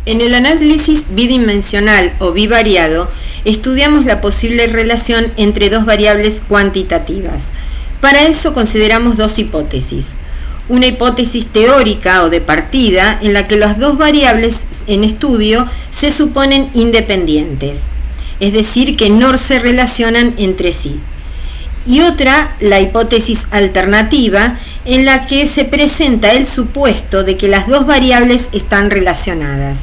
En el análisis bidimensional o bivariado, estudiamos la posible relación entre dos variables cuantitativas. Para eso consideramos dos hipótesis. Una hipótesis teórica o de partida en la que las dos variables en estudio se suponen independientes, es decir, que no se relacionan entre sí. Y otra, la hipótesis alternativa, en la que se presenta el supuesto de que las dos variables están relacionadas.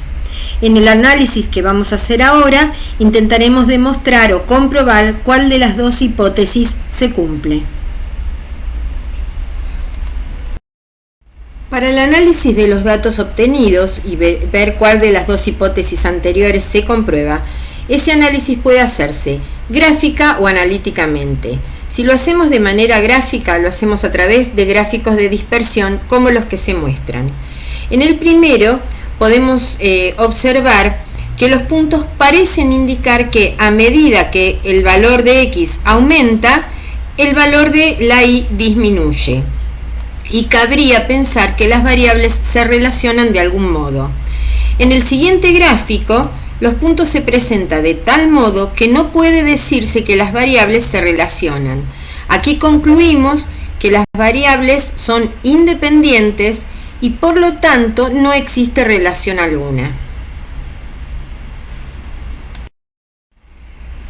En el análisis que vamos a hacer ahora, intentaremos demostrar o comprobar cuál de las dos hipótesis se cumple. Para el análisis de los datos obtenidos y ver cuál de las dos hipótesis anteriores se comprueba, ese análisis puede hacerse gráfica o analíticamente. Si lo hacemos de manera gráfica, lo hacemos a través de gráficos de dispersión como los que se muestran. En el primero podemos observar que los puntos parecen indicar que a medida que el valor de X aumenta, el valor de la Y disminuye. Y cabría pensar que las variables se relacionan de algún modo. En el siguiente gráfico, los puntos se presentan de tal modo que no puede decirse que las variables se relacionan. Aquí concluimos que las variables son independientes y por lo tanto no existe relación alguna.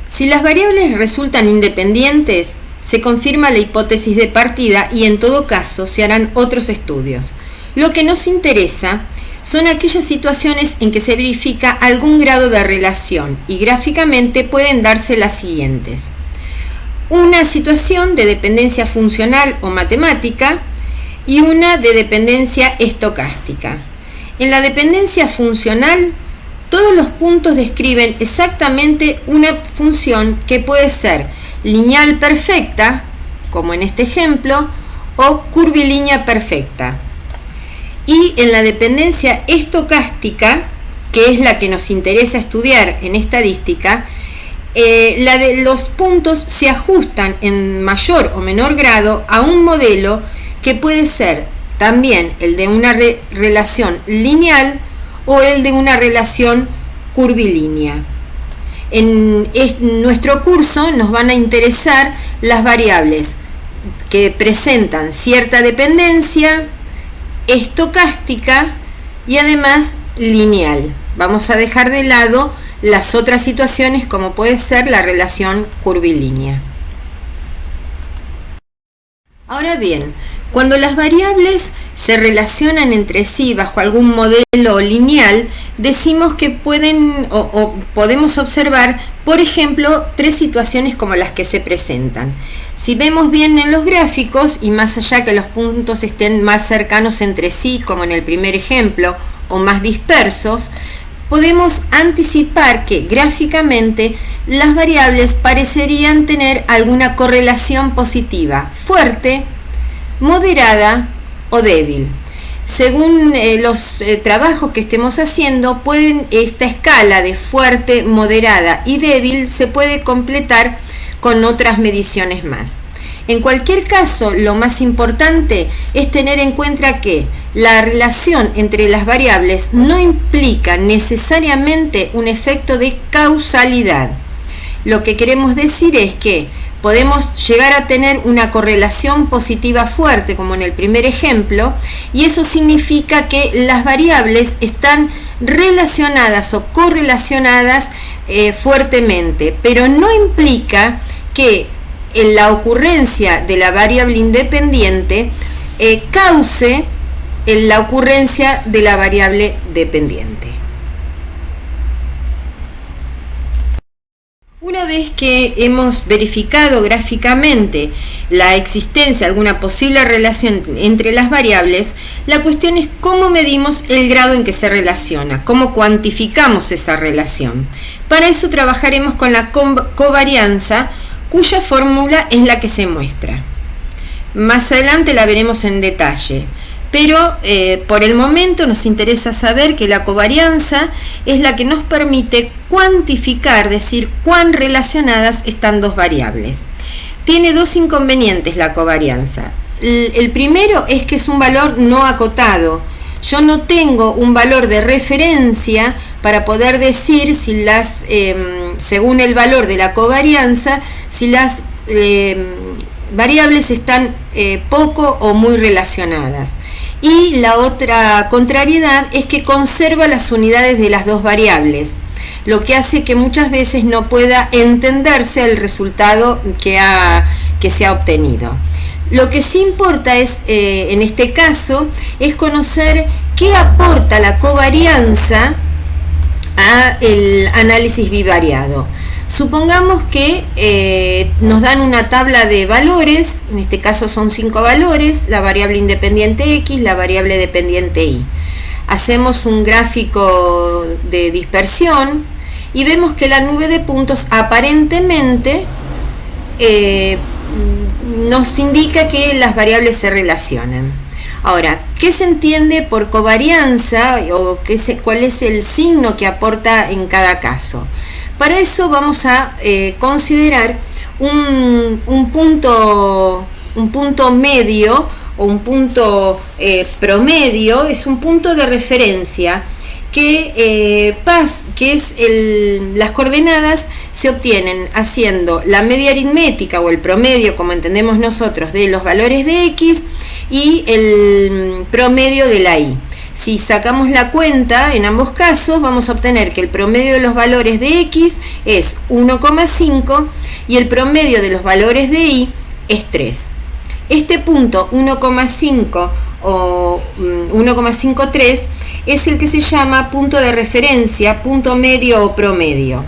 Si las variables resultan independientes, se confirma la hipótesis de partida y en todo caso se harán otros estudios. Lo que nos interesa son aquellas situaciones en que se verifica algún grado de relación y gráficamente pueden darse las siguientes. Una situación de dependencia funcional o matemática y una de dependencia estocástica. En la dependencia funcional, todos los puntos describen exactamente una función que puede ser lineal perfecta, como en este ejemplo, o curvilínea perfecta. Y en la dependencia estocástica, que es la que nos interesa estudiar en estadística, los puntos se ajustan en mayor o menor grado a un modelo que puede ser también el de una relación lineal o el de una relación curvilínea. En nuestro curso nos van a interesar las variables que presentan cierta dependencia, estocástica y además lineal. Vamos a dejar de lado las otras situaciones como puede ser la relación curvilínea. Ahora bien, cuando las variables se relacionan entre sí bajo algún modelo lineal, decimos que podemos observar, por ejemplo, tres situaciones como las que se presentan. Si vemos bien en los gráficos, y más allá que los puntos estén más cercanos entre sí, como en el primer ejemplo, o más dispersos, podemos anticipar que gráficamente las variables parecerían tener alguna correlación positiva, fuerte, moderada o débil. Según los trabajos que estemos haciendo, esta escala de fuerte, moderada y débil se puede completar con otras mediciones más. En cualquier caso, lo más importante es tener en cuenta que la relación entre las variables no implica necesariamente un efecto de causalidad. Lo que queremos decir es que podemos llegar a tener una correlación positiva fuerte, como en el primer ejemplo, y eso significa que las variables están relacionadas o correlacionadas fuertemente, pero no implica que la ocurrencia de la variable independiente cause la ocurrencia de la variable dependiente. Una vez que hemos verificado gráficamente la existencia de alguna posible relación entre las variables, la cuestión es cómo medimos el grado en que se relaciona, cómo cuantificamos esa relación. Para eso trabajaremos con la covarianza, cuya fórmula es la que se muestra. Más adelante la veremos en detalle. Pero por el momento nos interesa saber que la covarianza es la que nos permite cuantificar, decir cuán relacionadas están dos variables. Tiene dos inconvenientes la covarianza. El primero es que es un valor no acotado. yo no tengo un valor de referencia para poder decir si según el valor de la covarianza, si las variables están poco o muy relacionadas. Y la otra contrariedad es que conserva las unidades de las dos variables, lo que hace que muchas veces no pueda entenderse el resultado que se ha obtenido. Lo que sí importa es, en este caso, es conocer qué aporta la covarianza al análisis bivariado. Supongamos que nos dan una tabla de valores, en este caso son 5 valores, la variable independiente X, la variable dependiente Y. Hacemos un gráfico de dispersión y vemos que la nube de puntos aparentemente nos indica que las variables se relacionan. Ahora, ¿qué se entiende por covarianza o cuál es el signo que aporta en cada caso? Para eso vamos a considerar un punto medio o un punto promedio, es un punto de referencia que las coordenadas se obtienen haciendo la media aritmética o el promedio, como entendemos nosotros, de los valores de X y el promedio de la Y. Si sacamos la cuenta, en ambos casos vamos a obtener que el promedio de los valores de X es 1,5 y el promedio de los valores de Y es 3. Este punto 1,5 o 1,53 es el que se llama punto de referencia, punto medio o promedio.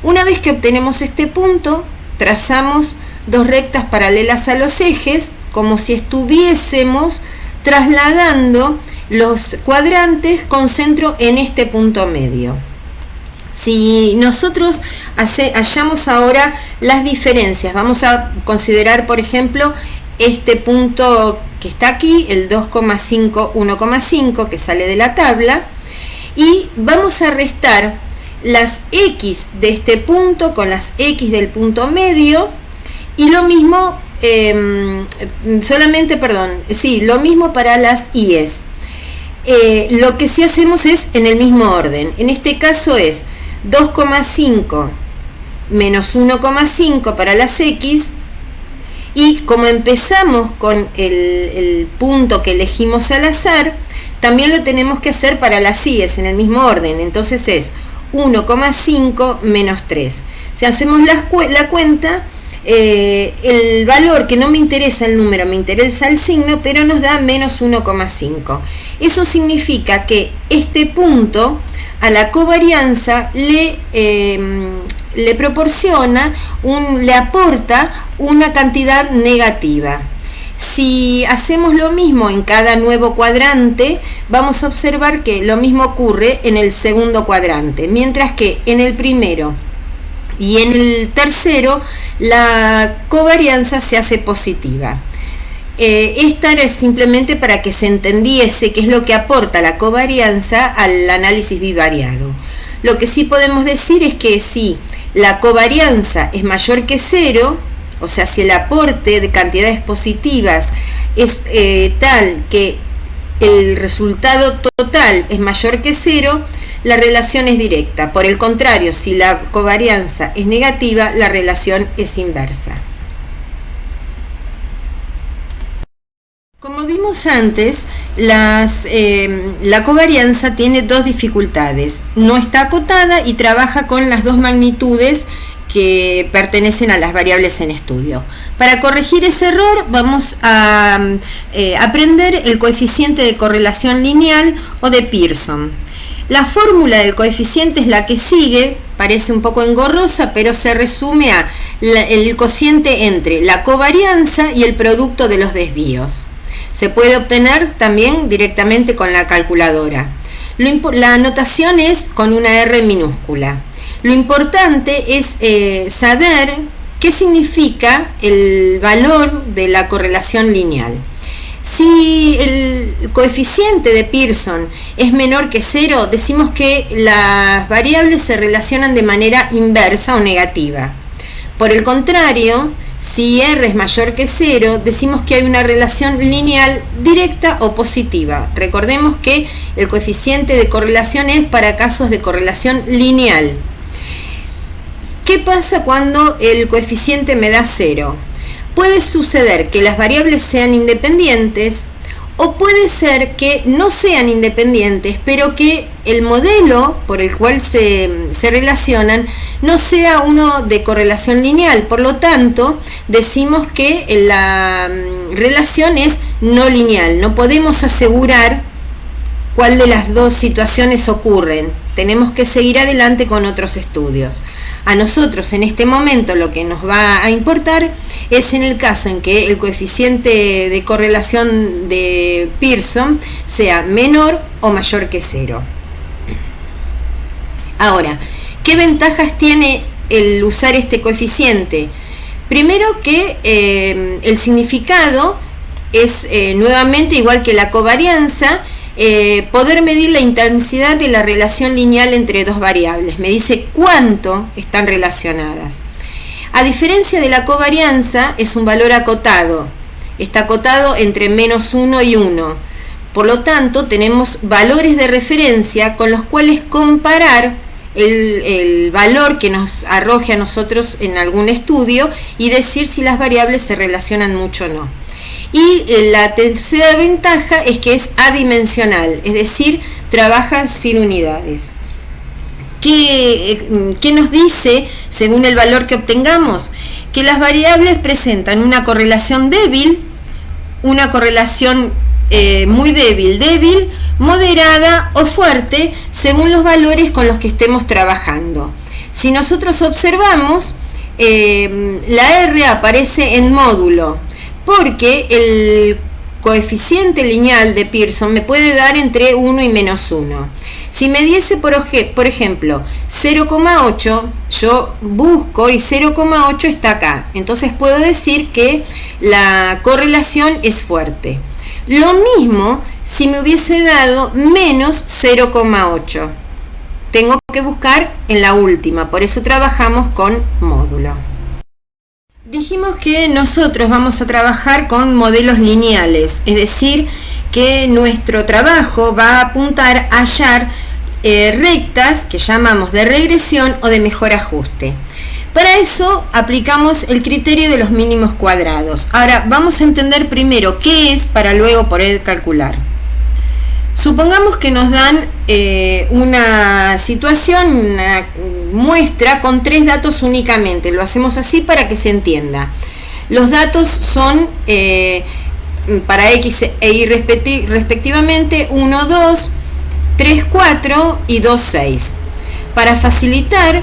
Una vez que obtenemos este punto, trazamos dos rectas paralelas a los ejes, como si estuviésemos trasladando los cuadrantes con centro en este punto medio. Si nosotros hallamos ahora las diferencias, vamos a considerar, por ejemplo, este punto que está aquí, el 2,5, 1,5, que sale de la tabla, y vamos a restar las X de este punto con las X del punto medio, y lo mismo, lo mismo para las Y's. Lo que sí hacemos es en el mismo orden. En este caso es 2,5 menos 1,5 para las X, y como empezamos con el punto que elegimos al azar, también lo tenemos que hacer para las Y's en el mismo orden. Entonces es 1,5 menos 3. Si hacemos la cuenta, el valor que no me interesa el número, me interesa el signo, pero nos da menos 1,5. Eso significa que este punto a la covarianza le proporciona, le aporta una cantidad negativa. Si hacemos lo mismo en cada nuevo cuadrante, vamos a observar que lo mismo ocurre en el segundo cuadrante, mientras que en el primero y en el tercero la covarianza se hace positiva. Esta era simplemente para que se entendiese qué es lo que aporta la covarianza al análisis bivariado. Lo que sí podemos decir es que si la covarianza es mayor que 0, o sea, si el aporte de cantidades positivas es tal que el resultado total es mayor que 0, la relación es directa. Por el contrario, si la covarianza es negativa, la relación es inversa. Como vimos antes, la covarianza tiene dos dificultades. No está acotada y trabaja con las dos magnitudes que pertenecen a las variables en estudio. Para corregir ese error vamos a aprender el coeficiente de correlación lineal o de Pearson. La fórmula del coeficiente es la que sigue, parece un poco engorrosa, pero se resume a el cociente entre la covarianza y el producto de los desvíos. Se puede obtener también directamente con la calculadora. La anotación es con una R minúscula. Lo importante es saber qué significa el valor de la correlación lineal. Si el coeficiente de Pearson es menor que 0, decimos que las variables se relacionan de manera inversa o negativa. Por el contrario, Si R es mayor que 0, decimos que hay una relación lineal directa o positiva. Recordemos que el coeficiente de correlación es para casos de correlación lineal. ¿Qué pasa cuando el coeficiente me da 0? Puede suceder que las variables sean independientes, o puede ser que no sean independientes, pero que el modelo por el cual se relacionan no sea uno de correlación lineal. Por lo tanto, decimos que la relación es no lineal. No podemos asegurar cuál de las dos situaciones ocurren. Tenemos que seguir adelante con otros estudios. A nosotros en este momento lo que nos va a importar es en el caso en que el coeficiente de correlación de Pearson sea menor o mayor que 0. Ahora, ¿qué ventajas tiene el usar este coeficiente? Primero que el significado es nuevamente igual que la covarianza, poder medir la intensidad de la relación lineal entre dos variables. Me dice cuánto están relacionadas. A diferencia de la covarianza, es un valor acotado. Está acotado entre -1 y 1. Por lo tanto, tenemos valores de referencia con los cuales comparar el valor que nos arroje a nosotros en algún estudio y decir si las variables se relacionan mucho o no. Y la tercera ventaja es que es adimensional, es decir, trabaja sin unidades. ¿Qué nos dice según el valor que obtengamos? Que las variables presentan una correlación débil, una correlación muy débil, moderada o fuerte, según los valores con los que estemos trabajando. Si nosotros observamos, la R aparece en módulo, porque el coeficiente lineal de Pearson me puede dar entre 1 y -1. Si me diese, por ejemplo, 0,8, yo busco y 0,8 está acá. Entonces puedo decir que la correlación es fuerte. Lo mismo si me hubiese dado menos 0,8. Tengo que buscar en la última, por eso trabajamos con módulo. Dijimos que nosotros vamos a trabajar con modelos lineales, es decir, que nuestro trabajo va a apuntar a hallar rectas que llamamos de regresión o de mejor ajuste. Para eso aplicamos el criterio de los mínimos cuadrados. Ahora vamos a entender primero qué es para luego poder calcular. Supongamos que nos dan una situación, una muestra con 3 datos únicamente. Lo hacemos así para que se entienda. Los datos son para X e Y respectivamente 1, 2, 3, 4 y 2, 6. Para facilitar,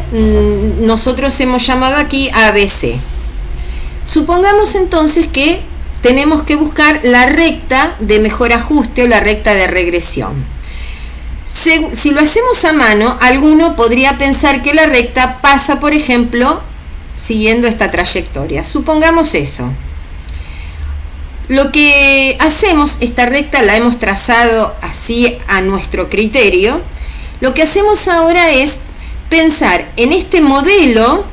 nosotros hemos llamado aquí ABC. Supongamos entonces que tenemos que buscar la recta de mejor ajuste o la recta de regresión. Si lo hacemos a mano, alguno podría pensar que la recta pasa, por ejemplo, siguiendo esta trayectoria. Supongamos eso. Lo que hacemos, esta recta la hemos trazado así a nuestro criterio. Lo que hacemos ahora es pensar en este modelo,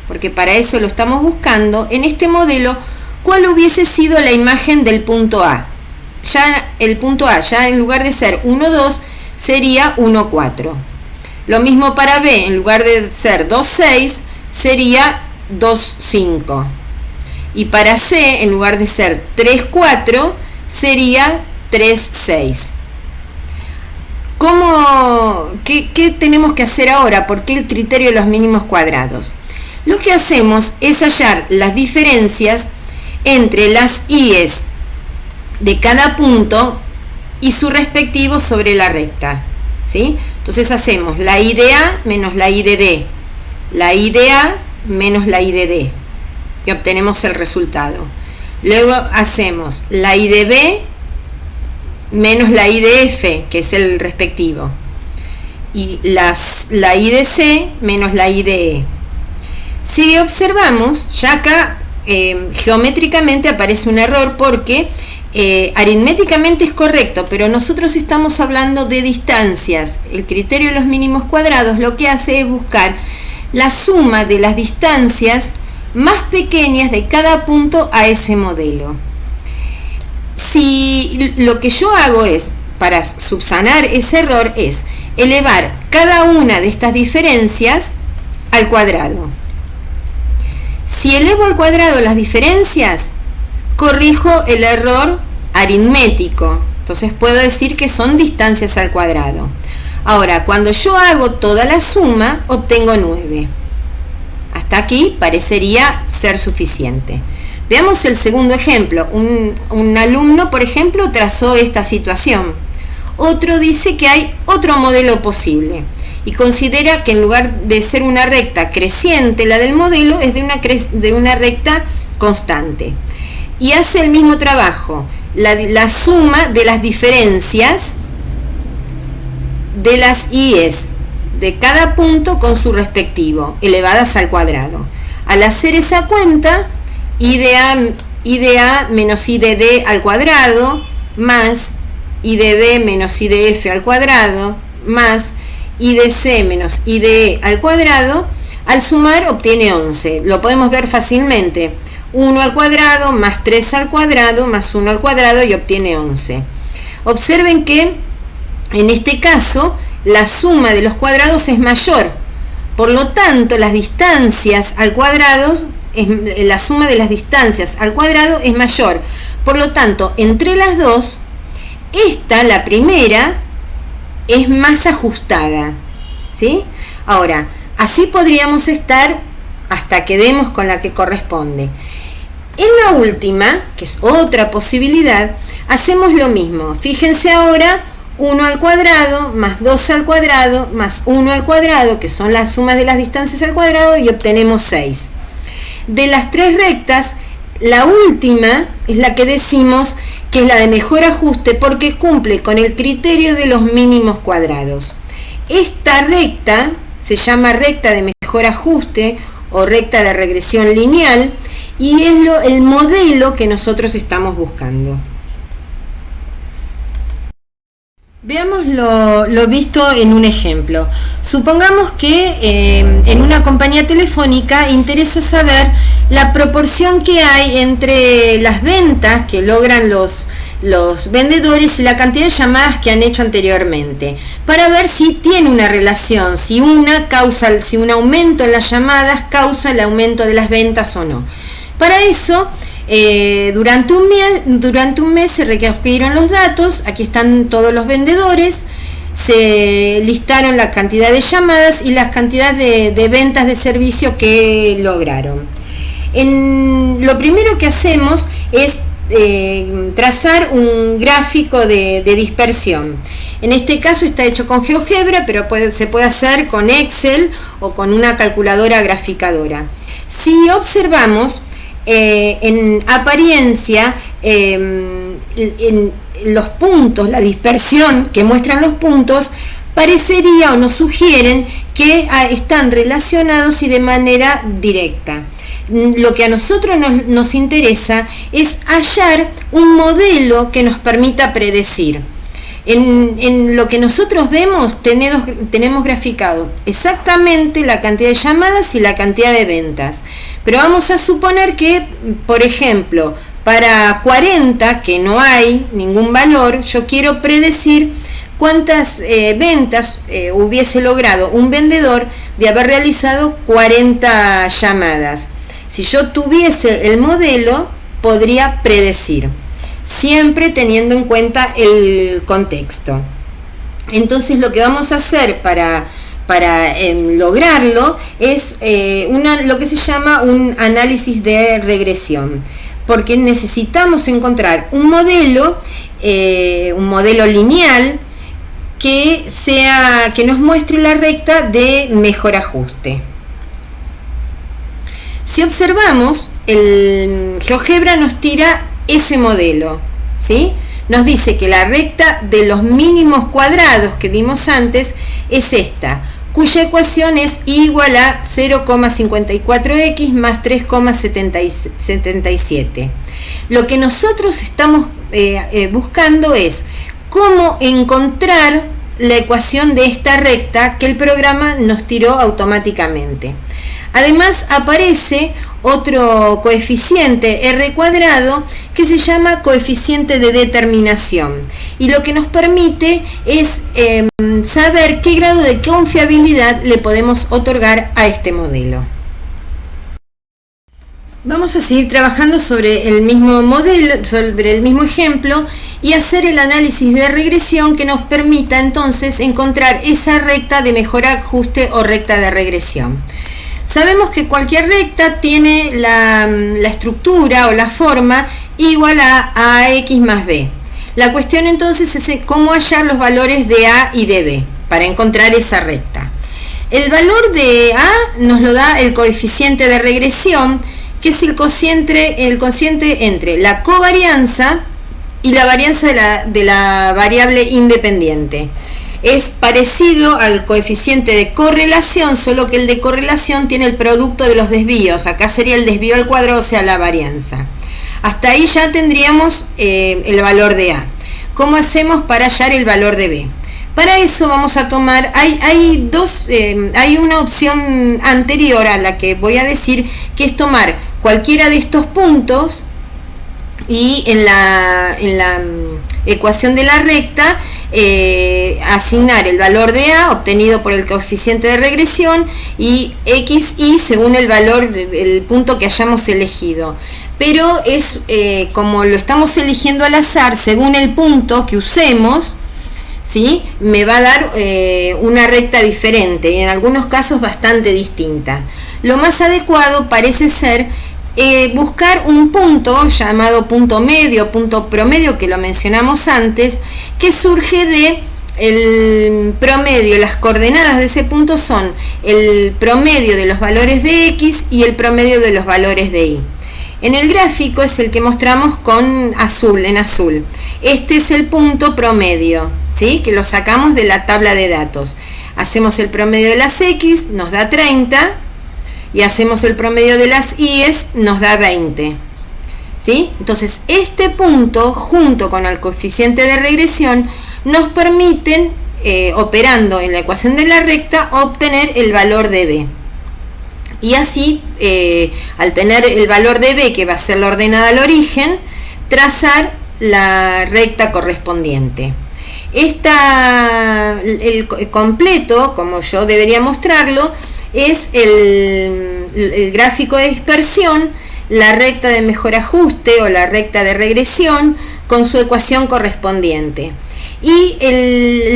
porque para eso lo estamos buscando, en este modelo, ¿cuál hubiese sido la imagen del punto A? Ya el punto A, ya en lugar de ser 1, 2, sería 1, 4. Lo mismo para B, en lugar de ser 2, 6, sería 2, 5. Y para C, en lugar de ser 3, 4, sería 3, 6. ¿Qué tenemos que hacer ahora? ¿Por qué el criterio de los mínimos cuadrados? Lo que hacemos es hallar las diferencias entre las I's de cada punto y su respectivo sobre la recta, ¿sí? Entonces hacemos la I de A menos la I de D, la I de A menos la I de D, y obtenemos el resultado. Luego hacemos la I de B menos la I de F, que es el respectivo, y la I de C menos la I de E. Si observamos, ya acá geométricamente aparece un error porque aritméticamente es correcto, pero nosotros estamos hablando de distancias. El criterio de los mínimos cuadrados lo que hace es buscar la suma de las distancias más pequeñas de cada punto a ese modelo. Si lo que yo hago es, para subsanar ese error, es elevar cada una de estas diferencias al cuadrado. Si elevo al cuadrado las diferencias, corrijo el error aritmético. Entonces puedo decir que son distancias al cuadrado. Ahora, cuando yo hago toda la suma, obtengo 9. Hasta aquí parecería ser suficiente. Veamos el segundo ejemplo. Un alumno, por ejemplo, trazó esta situación. Otro dice que hay otro modelo posible y considera que en lugar de ser una recta creciente, la del modelo es de una recta constante. Y hace el mismo trabajo, la suma de las diferencias de las IES de cada punto con su respectivo, elevadas al cuadrado. Al hacer esa cuenta, I de A menos I de D al cuadrado, más I de B menos I de F al cuadrado, más I de C menos I de E al cuadrado, al sumar obtiene 11. Lo podemos ver fácilmente. 1 al cuadrado más 3 al cuadrado más 1 al cuadrado y obtiene 11. Observen que en este caso la suma de los cuadrados es mayor. Por lo tanto, las distancias al cuadrado, la suma de las distancias al cuadrado es mayor. Por lo tanto, entre las dos, esta, la primera, es más ajustada, ¿sí? Ahora, así podríamos estar hasta que demos con la que corresponde. En la última, que es otra posibilidad, hacemos lo mismo. Fíjense ahora, 1 al cuadrado más 2 al cuadrado más 1 al cuadrado, que son las sumas de las distancias al cuadrado, y obtenemos 6. De las tres rectas, la última es la que decimos que es la de mejor ajuste porque cumple con el criterio de los mínimos cuadrados. Esta recta se llama recta de mejor ajuste o recta de regresión lineal y es el modelo que nosotros estamos buscando. Veamos lo visto en un ejemplo. Supongamos que en una compañía telefónica interesa saber la proporción que hay entre las ventas que logran los vendedores y la cantidad de llamadas que han hecho anteriormente, para ver si tiene una relación, si un aumento en las llamadas causa el aumento de las ventas o no. Para eso, durante un mes se recogieron los datos. Aquí están todos los vendedores, se listaron la cantidad de llamadas y las cantidades de ventas de servicio que lograron. Lo primero que hacemos es trazar un gráfico de dispersión. En este caso está hecho con GeoGebra, pero se puede hacer con Excel o con una calculadora graficadora. Si observamos, en apariencia, en los puntos, la dispersión que muestran los puntos, parecería o nos sugieren que están relacionados y de manera directa. Lo que a nosotros nos interesa es hallar un modelo que nos permita predecir. En lo que nosotros vemos tenemos graficado exactamente la cantidad de llamadas y la cantidad de ventas. Pero vamos a suponer que, por ejemplo, para 40, que no hay ningún valor, yo quiero predecir cuántas ventas hubiese logrado un vendedor de haber realizado 40 llamadas. Si yo tuviese el modelo, podría predecir, siempre teniendo en cuenta el contexto. Entonces lo que vamos a hacer para lograrlo es lo que se llama un análisis de regresión, porque necesitamos encontrar un modelo lineal que nos muestre la recta de mejor ajuste. Si observamos, el GeoGebra nos tira ese modelo, ¿sí? Nos dice que la recta de los mínimos cuadrados que vimos antes es esta, cuya ecuación es I igual a 0,54x más 3,77. Lo que nosotros estamos buscando es cómo encontrar la ecuación de esta recta que el programa nos tiró automáticamente. Además aparece otro coeficiente R cuadrado que se llama coeficiente de determinación, y lo que nos permite es saber qué grado de confiabilidad le podemos otorgar a este modelo. Vamos a seguir trabajando sobre el mismo modelo, sobre el mismo ejemplo, y hacer el análisis de regresión que nos permita entonces encontrar esa recta de mejor ajuste o recta de regresión. Sabemos que cualquier recta tiene la estructura o la forma igual a AX más B. La cuestión entonces es cómo hallar los valores de A y de B para encontrar esa recta. El valor de A nos lo da el coeficiente de regresión, que es el cociente entre la covarianza y la varianza de la variable independiente. Es parecido al coeficiente de correlación, solo que el de correlación tiene el producto de los desvíos. Acá sería el desvío al cuadrado, o sea, la varianza. Hasta ahí ya tendríamos el valor de A. ¿Cómo hacemos para hallar el valor de B? Para eso vamos a tomar, hay una opción anterior a la que voy a decir, que es tomar cualquiera de estos puntos y en la ecuación de la recta asignar el valor de A obtenido por el coeficiente de regresión y XY según el valor del punto que hayamos elegido. Pero es como lo estamos eligiendo al azar según el punto que usemos, ¿sí? Me va a dar una recta diferente y en algunos casos bastante distinta. Lo más adecuado parece ser buscar un punto llamado punto medio, punto promedio, que lo mencionamos antes, que surge de el promedio. Las coordenadas de ese punto son el promedio de los valores de X y el promedio de los valores de Y. En el gráfico es el que mostramos con azul, en azul. Este es el punto promedio, ¿sí? Que lo sacamos de la tabla de datos. Hacemos el promedio de las X, nos da 30, y hacemos el promedio de las Y, nos da 20. ¿Sí? Entonces, este punto, junto con el coeficiente de regresión, nos permiten, operando en la ecuación de la recta, obtener el valor de B. Y así, al tener el valor de B, que va a ser la ordenada al origen, trazar la recta correspondiente. El completo, como yo debería mostrarlo, es el gráfico de dispersión, la recta de mejor ajuste o la recta de regresión con su ecuación correspondiente. Y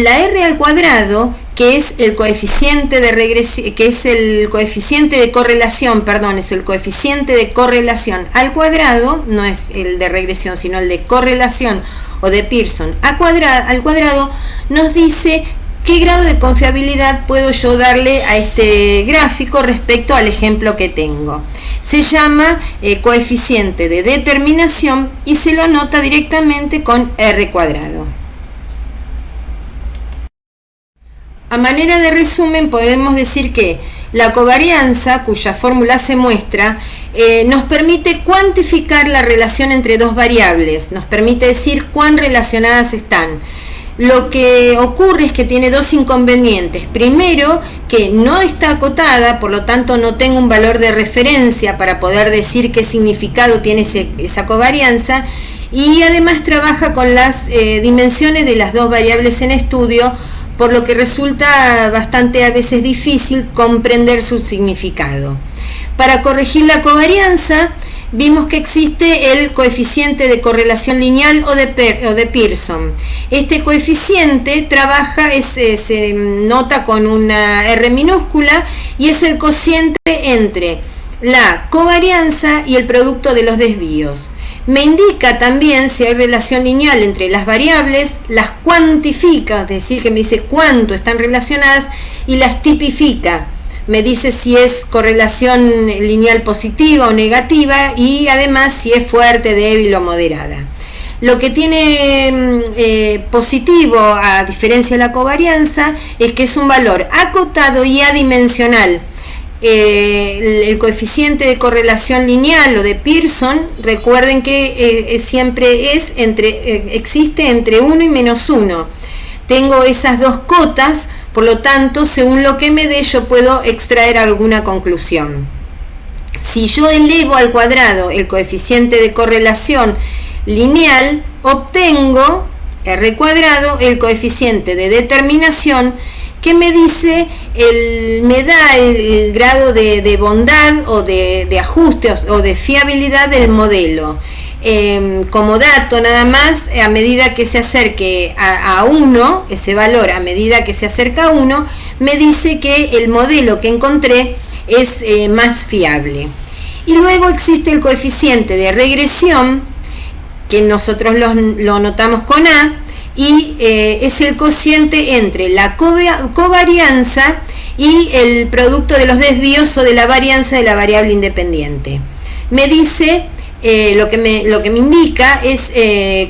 la R al cuadrado, que es el coeficiente de regresión, que es el coeficiente de correlación, perdón, es el coeficiente de correlación al cuadrado, no es el de regresión, sino el de correlación o de Pearson al cuadrado, nos dice qué grado de confiabilidad puedo yo darle a este gráfico respecto al ejemplo que tengo. Se llama coeficiente de determinación y se lo anota directamente con R cuadrado. A manera de resumen, podemos decir que la covarianza, cuya fórmula se muestra, nos permite cuantificar la relación entre dos variables, nos permite decir cuán relacionadas están. Lo que ocurre es que tiene dos inconvenientes. Primero, que no está acotada, por lo tanto no tengo un valor de referencia para poder decir qué significado tiene esa covarianza, y además trabaja con las dimensiones de las dos variables en estudio, por lo que resulta bastante a veces difícil comprender su significado. Para corregir la covarianza, vimos que existe el coeficiente de correlación lineal o de Pearson. Este coeficiente se nota con una R minúscula y es el cociente entre la covarianza y el producto de los desvíos. Me indica también si hay relación lineal entre las variables, las cuantifica, es decir, que me dice cuánto están relacionadas, y las tipifica. Me dice si es correlación lineal positiva o negativa y además si es fuerte, débil o moderada. Lo que tiene positivo, a diferencia de la covarianza, es que es un valor acotado y adimensional. El coeficiente de correlación lineal o de Pearson, recuerden que siempre existe entre 1 y menos 1. Tengo esas dos cotas, por lo tanto, según lo que me dé, yo puedo extraer alguna conclusión. Si yo elevo al cuadrado el coeficiente de correlación lineal, obtengo R cuadrado el coeficiente de determinación que me dice, me da el grado de bondad o de ajuste o de fiabilidad del modelo. Como dato nada más, a medida que se acerque a 1, ese valor a medida que se acerca a 1, me dice que el modelo que encontré es más fiable. Y luego existe el coeficiente de regresión, que nosotros lo notamos con A, y es el cociente entre la covarianza y el producto de los desvíos o de la varianza de la variable independiente. Me dice, lo que me indica es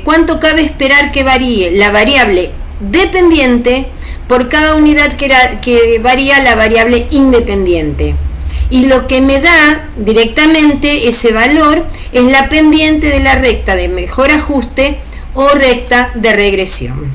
cuánto cabe esperar que varíe la variable dependiente por cada unidad que varía la variable independiente. Y lo que me da directamente ese valor es la pendiente de la recta de mejor ajuste o recta de regresión.